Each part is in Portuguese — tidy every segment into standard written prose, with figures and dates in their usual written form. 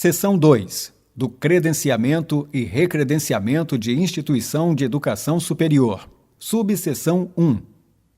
Seção 2. Do credenciamento e recredenciamento de instituição de educação superior. Subseção 1.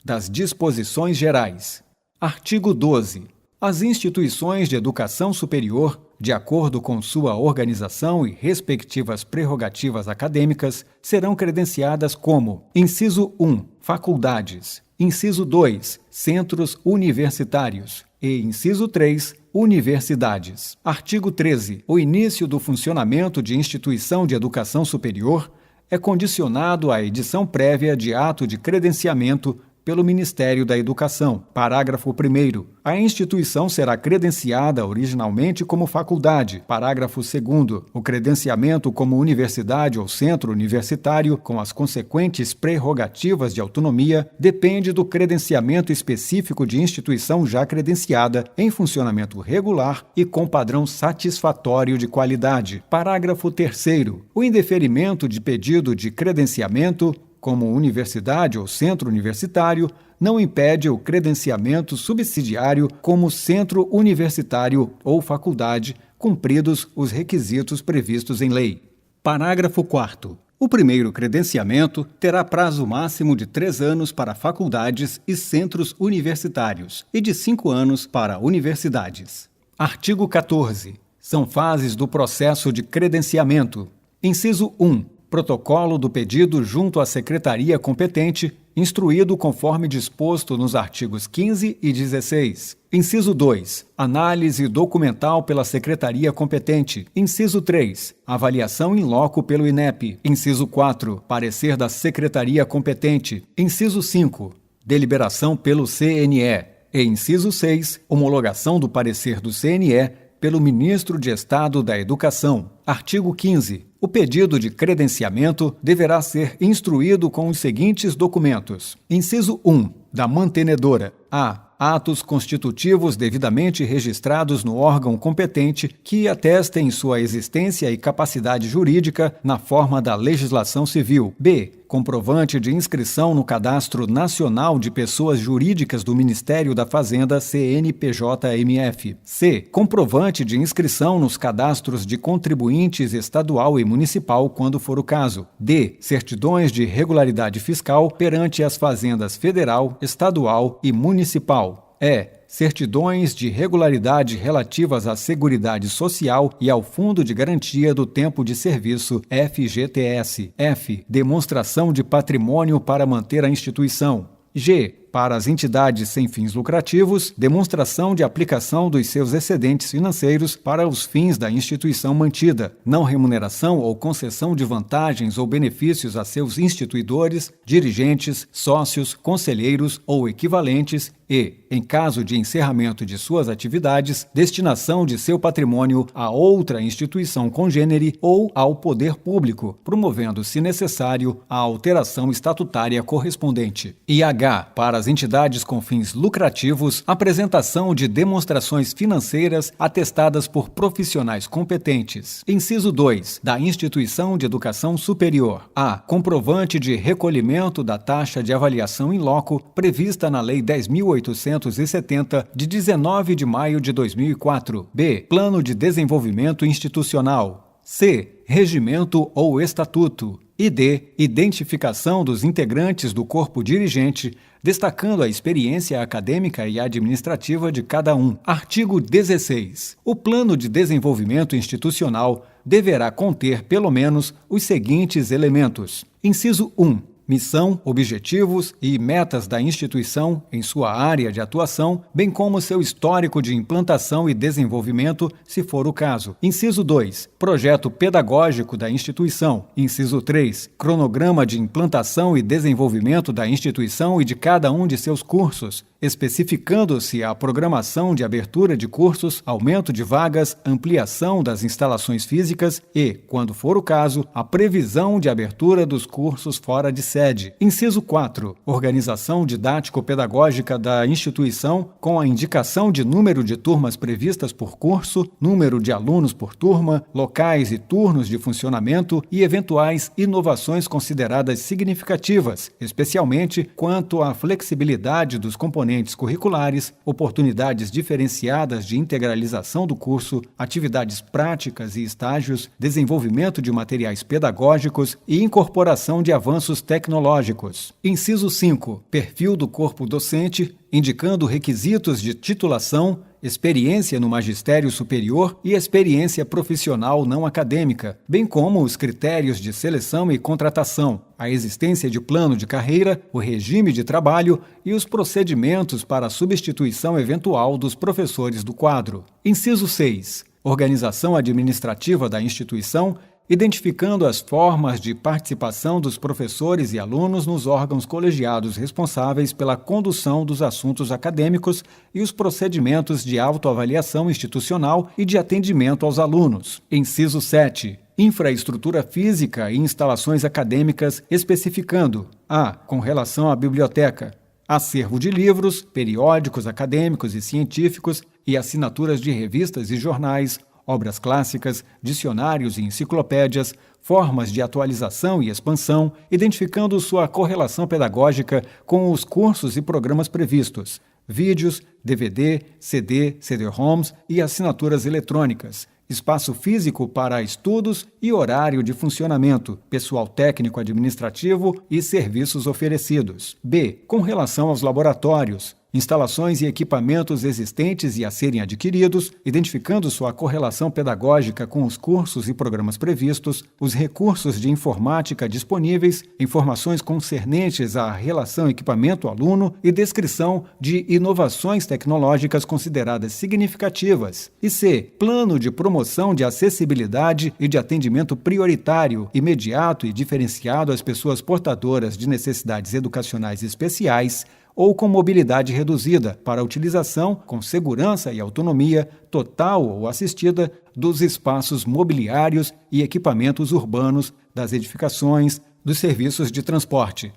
Das disposições gerais. Artigo 12. As instituições de educação superior, de acordo com sua organização e respectivas prerrogativas acadêmicas, serão credenciadas como: inciso 1, faculdades; inciso 2, centros universitários; e inciso 3, universidades. Artigo 13. O início do funcionamento de instituição de educação superior é condicionado à edição prévia de ato de credenciamento pelo Ministério da Educação. Parágrafo 1º. A instituição será credenciada originalmente como faculdade. Parágrafo 2º. O credenciamento como universidade ou centro universitário, com as consequentes prerrogativas de autonomia, depende do credenciamento específico de instituição já credenciada, em funcionamento regular e com padrão satisfatório de qualidade. Parágrafo 3º. O indeferimento de pedido de credenciamento como universidade ou centro universitário, não impede o credenciamento subsidiário como centro universitário ou faculdade, cumpridos os requisitos previstos em lei. Parágrafo 4º. O primeiro credenciamento terá prazo máximo de 3 anos para faculdades e centros universitários e de 5 anos para universidades. Artigo 14. São fases do processo de credenciamento. Inciso 1. Protocolo do pedido junto à secretaria competente, instruído conforme disposto nos artigos 15 e 16. Inciso 2. Análise documental pela secretaria competente. Inciso 3. Avaliação in loco pelo INEP. Inciso 4. Parecer da secretaria competente. Inciso 5. Deliberação pelo CNE. E inciso 6. Homologação do parecer do CNE pelo Ministro de Estado da Educação. Artigo 15. O pedido de credenciamento deverá ser instruído com os seguintes documentos. Inciso 1. Da mantenedora. A. Atos constitutivos devidamente registrados no órgão competente que atestem sua existência e capacidade jurídica na forma da legislação civil. B. Comprovante de inscrição no Cadastro Nacional de Pessoas Jurídicas do Ministério da Fazenda, CNPJ-MF. C. Comprovante de inscrição nos cadastros de contribuintes estadual e municipal, quando for o caso. D. Certidões de regularidade fiscal perante as fazendas federal, estadual e municipal. E. Certidões de regularidade relativas à Seguridade Social e ao Fundo de Garantia do Tempo de Serviço, FGTS. F. Demonstração de patrimônio para manter a instituição. G. Para as entidades sem fins lucrativos, demonstração de aplicação dos seus excedentes financeiros para os fins da instituição mantida, não remuneração ou concessão de vantagens ou benefícios a seus instituidores, dirigentes, sócios, conselheiros ou equivalentes e, em caso de encerramento de suas atividades, destinação de seu patrimônio a outra instituição congênere ou ao poder público, promovendo, se necessário, a alteração estatutária correspondente. E H. Para as entidades com fins lucrativos, apresentação de demonstrações financeiras atestadas por profissionais competentes. Inciso 2. Da instituição de educação superior. A. Comprovante de recolhimento da taxa de avaliação in loco prevista na Lei 10.870, de 19 de maio de 2004. B. Plano de desenvolvimento institucional. C. Regimento ou estatuto. E D. Identificação dos integrantes do corpo dirigente, destacando a experiência acadêmica e administrativa de cada um. Artigo 16. O plano de desenvolvimento institucional deverá conter, pelo menos, os seguintes elementos. Inciso 1. Missão, objetivos e metas da instituição em sua área de atuação, bem como seu histórico de implantação e desenvolvimento, se for o caso. Inciso 2. Projeto pedagógico da instituição. Inciso 3. Cronograma de implantação e desenvolvimento da instituição e de cada um de seus cursos, especificando-se a programação de abertura de cursos, aumento de vagas, ampliação das instalações físicas e, quando for o caso, a previsão de abertura dos cursos fora de sede. sede. Inciso 4. Organização didático-pedagógica da instituição com a indicação de número de turmas previstas por curso, número de alunos por turma, locais e turnos de funcionamento e eventuais inovações consideradas significativas, especialmente quanto à flexibilidade dos componentes curriculares, oportunidades diferenciadas de integralização do curso, atividades práticas e estágios, desenvolvimento de materiais pedagógicos e incorporação de avanços tecnológicos. Inciso 5. Perfil do corpo docente, indicando requisitos de titulação, experiência no magistério superior e experiência profissional não acadêmica, bem como os critérios de seleção e contratação, a existência de plano de carreira, o regime de trabalho e os procedimentos para a substituição eventual dos professores do quadro. Inciso 6. Organização administrativa da instituição, identificando as formas de participação dos professores e alunos nos órgãos colegiados responsáveis pela condução dos assuntos acadêmicos e os procedimentos de autoavaliação institucional e de atendimento aos alunos. Inciso 7. Infraestrutura física e instalações acadêmicas, especificando: a. Com relação à biblioteca, acervo de livros, periódicos acadêmicos e científicos e assinaturas de revistas e jornais, obras clássicas, dicionários e enciclopédias, formas de atualização e expansão, identificando sua correlação pedagógica com os cursos e programas previstos, vídeos, DVD, CD, CD-ROMs e assinaturas eletrônicas, espaço físico para estudos e horário de funcionamento, pessoal técnico administrativo e serviços oferecidos. B. Com relação aos laboratórios, instalações e equipamentos existentes e a serem adquiridos, identificando sua correlação pedagógica com os cursos e programas previstos, os recursos de informática disponíveis, informações concernentes à relação equipamento-aluno e descrição de inovações tecnológicas consideradas significativas. E C. Plano de promoção de acessibilidade e de atendimento prioritário, imediato e diferenciado às pessoas portadoras de necessidades educacionais especiais ou com mobilidade reduzida, para a utilização, com segurança e autonomia, total ou assistida, dos espaços mobiliários e equipamentos urbanos, das edificações, dos serviços de transporte,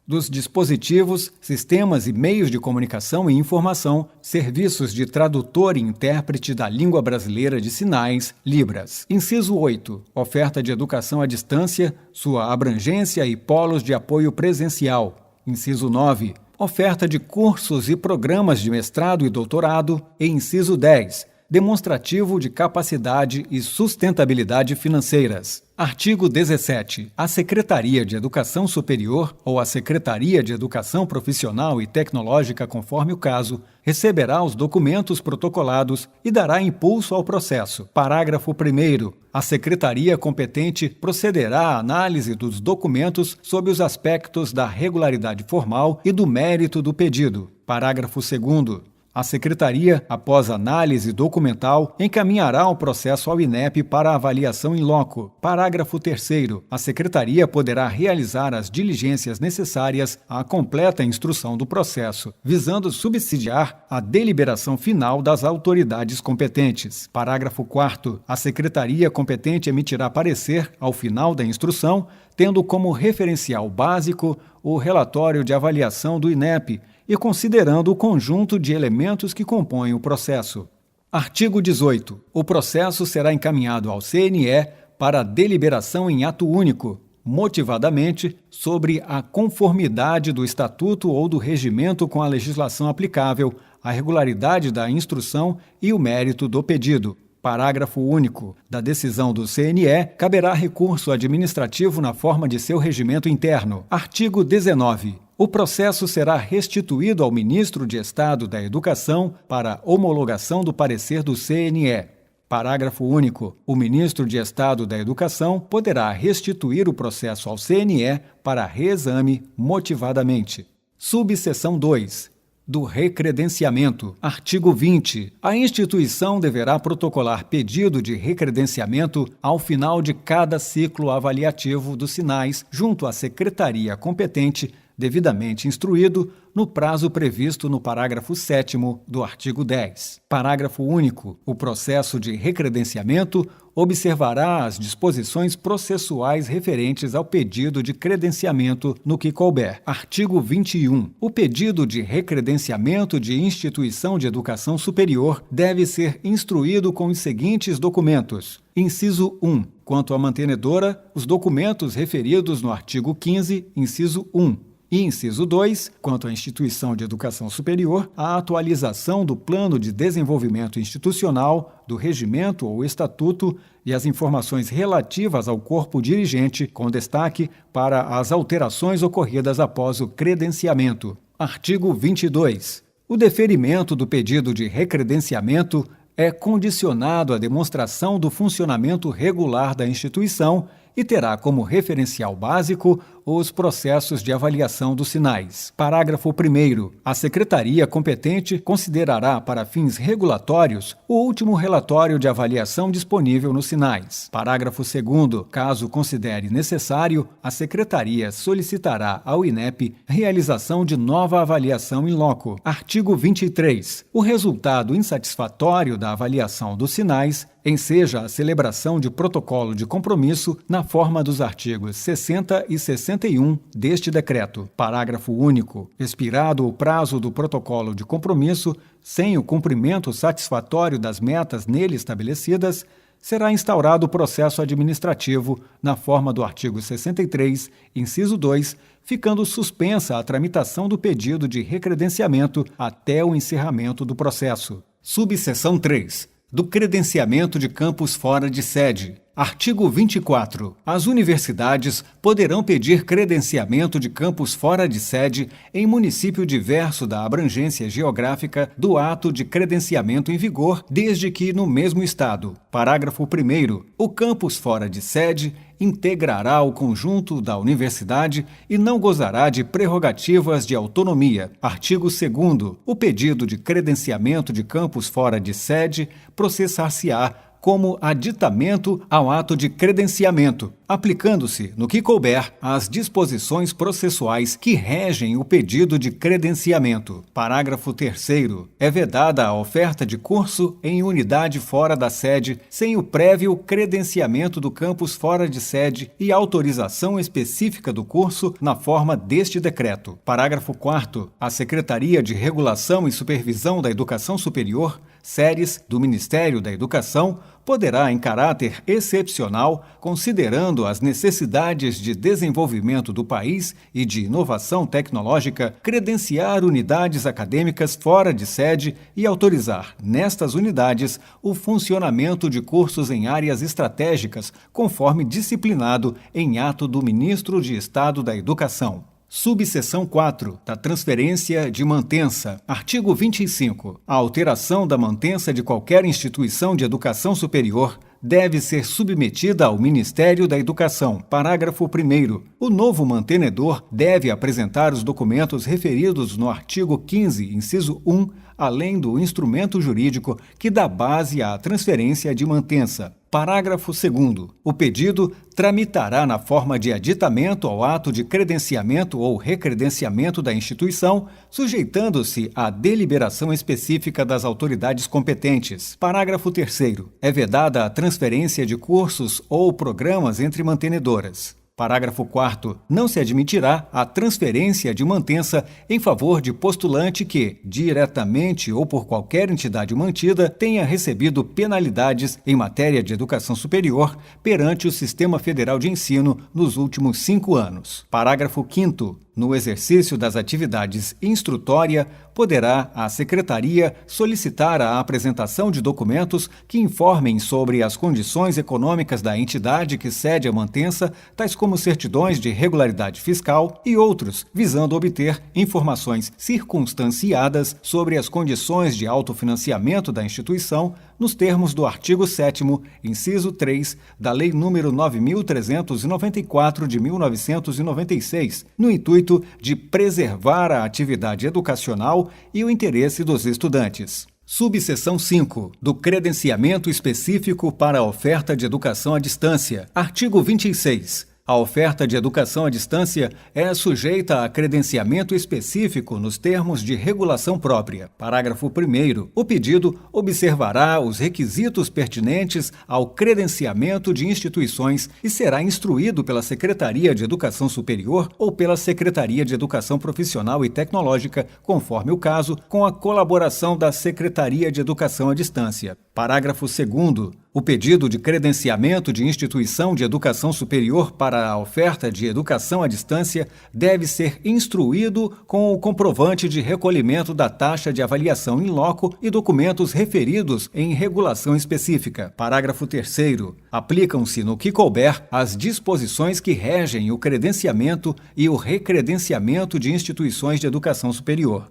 dos dispositivos, sistemas e meios de comunicação e informação, serviços de tradutor e intérprete da língua brasileira de sinais, Libras. Inciso 8. Oferta de educação à distância, sua abrangência e polos de apoio presencial. Inciso 9. Oferta de cursos e programas de mestrado e doutorado, e inciso 10, demonstrativo de capacidade e sustentabilidade financeiras. Artigo 17. A Secretaria de Educação Superior ou a Secretaria de Educação Profissional e Tecnológica, conforme o caso, receberá os documentos protocolados e dará impulso ao processo. Parágrafo 1º. A secretaria competente procederá à análise dos documentos sob os aspectos da regularidade formal e do mérito do pedido. Parágrafo 2º. A Secretaria, após análise documental, encaminhará o processo ao INEP para avaliação in loco. Parágrafo 3º. A Secretaria poderá realizar as diligências necessárias à completa instrução do processo, visando subsidiar a deliberação final das autoridades competentes. Parágrafo 4º. A Secretaria competente emitirá parecer ao final da instrução, tendo como referencial básico o relatório de avaliação do INEP, e considerando o conjunto de elementos que compõem o processo. Artigo 18. O processo será encaminhado ao CNE para deliberação em ato único, motivadamente, sobre a conformidade do Estatuto ou do Regimento com a legislação aplicável, a regularidade da instrução e o mérito do pedido. Parágrafo único. Da decisão do CNE, caberá recurso administrativo na forma de seu regimento interno. Artigo 19. O processo será restituído ao Ministro de Estado da Educação para homologação do parecer do CNE. Parágrafo único. O Ministro de Estado da Educação poderá restituir o processo ao CNE para reexame motivadamente. Subseção 2. Do recredenciamento. Artigo 20. A instituição deverá protocolar pedido de recredenciamento ao final de cada ciclo avaliativo dos sinais junto à secretaria competente, devidamente instruído, no prazo previsto no parágrafo 7º do artigo 10. Parágrafo único. O processo de recredenciamento observará as disposições processuais referentes ao pedido de credenciamento no que couber. Artigo 21. O pedido de recredenciamento de instituição de educação superior deve ser instruído com os seguintes documentos. Inciso 1. Quanto à mantenedora, os documentos referidos no artigo 15, inciso 1. E inciso 2, quanto à instituição de educação superior, a atualização do plano de desenvolvimento institucional, do regimento ou estatuto e as informações relativas ao corpo dirigente, com destaque para as alterações ocorridas após o credenciamento. Artigo 22. O deferimento do pedido de recredenciamento é condicionado à demonstração do funcionamento regular da instituição e terá como referencial básico os processos de avaliação dos sinais. Parágrafo 1º. A Secretaria competente considerará para fins regulatórios o último relatório de avaliação disponível nos sinais. Parágrafo 2º. Caso considere necessário, a Secretaria solicitará ao INEP realização de nova avaliação in loco. Artigo 23. O resultado insatisfatório da avaliação dos sinais enseja a celebração de protocolo de compromisso na forma dos artigos 60 e 61 deste decreto. Parágrafo único. Expirado o prazo do protocolo de compromisso, sem o cumprimento satisfatório das metas nele estabelecidas, será instaurado o processo administrativo na forma do artigo 63, inciso 2, ficando suspensa a tramitação do pedido de recredenciamento até o encerramento do processo. Subseção 3. Do credenciamento de campus fora de sede. Artigo 24. As universidades poderão pedir credenciamento de campus fora de sede em município diverso da abrangência geográfica do ato de credenciamento em vigor, desde que no mesmo estado. Parágrafo 1º. O campus fora de sede integrará o conjunto da universidade e não gozará de prerrogativas de autonomia. Artigo 2º. O pedido de credenciamento de campus fora de sede processar-se-á como aditamento ao ato de credenciamento, aplicando-se, no que couber, às disposições processuais que regem o pedido de credenciamento. Parágrafo 3º. É vedada a oferta de curso em unidade fora da sede, sem o prévio credenciamento do campus fora de sede e autorização específica do curso na forma deste decreto. Parágrafo 4º. A Secretaria de Regulação e Supervisão da Educação Superior, SERES, do Ministério da Educação, poderá, em caráter excepcional, considerando as necessidades de desenvolvimento do país e de inovação tecnológica, credenciar unidades acadêmicas fora de sede e autorizar, nestas unidades, o funcionamento de cursos em áreas estratégicas, conforme disciplinado em ato do Ministro de Estado da Educação. Subseção 4. Da transferência de mantença. Artigo 25. A alteração da mantença de qualquer instituição de educação superior deve ser submetida ao Ministério da Educação. Parágrafo 1º. O novo mantenedor deve apresentar os documentos referidos no artigo 15, inciso 1, além do instrumento jurídico que dá base à transferência de mantença. Parágrafo 2º. O pedido tramitará na forma de aditamento ao ato de credenciamento ou recredenciamento da instituição, sujeitando-se à deliberação específica das autoridades competentes. Parágrafo 3º. É vedada a transferência de cursos ou programas entre mantenedoras. Parágrafo 4º. Não se admitirá a transferência de mantença em favor de postulante que, diretamente ou por qualquer entidade mantida, tenha recebido penalidades em matéria de educação superior perante o Sistema Federal de Ensino nos últimos 5 anos. Parágrafo 5º. No exercício das atividades instrutória, poderá a Secretaria solicitar a apresentação de documentos que informem sobre as condições econômicas da entidade que cede a mantença, tais como certidões de regularidade fiscal e outros, visando obter informações circunstanciadas sobre as condições de autofinanciamento da instituição, nos termos do artigo 7º, inciso 3, da Lei nº 9.394 de 1996, no intuito de preservar a atividade educacional e o interesse dos estudantes. Subseção 5. Do credenciamento específico para a oferta de educação à distância. Artigo 26. A oferta de educação à distância é sujeita a credenciamento específico nos termos de regulação própria. Parágrafo 1º. O pedido observará os requisitos pertinentes ao credenciamento de instituições e será instruído pela Secretaria de Educação Superior ou pela Secretaria de Educação Profissional e Tecnológica, conforme o caso, com a colaboração da Secretaria de Educação à Distância. Parágrafo 2º. O pedido de credenciamento de instituição de educação superior para a oferta de educação à distância deve ser instruído com o comprovante de recolhimento da taxa de avaliação in loco e documentos referidos em regulação específica. Parágrafo 3º. Aplicam-se, no que couber, as disposições que regem o credenciamento e o recredenciamento de instituições de educação superior.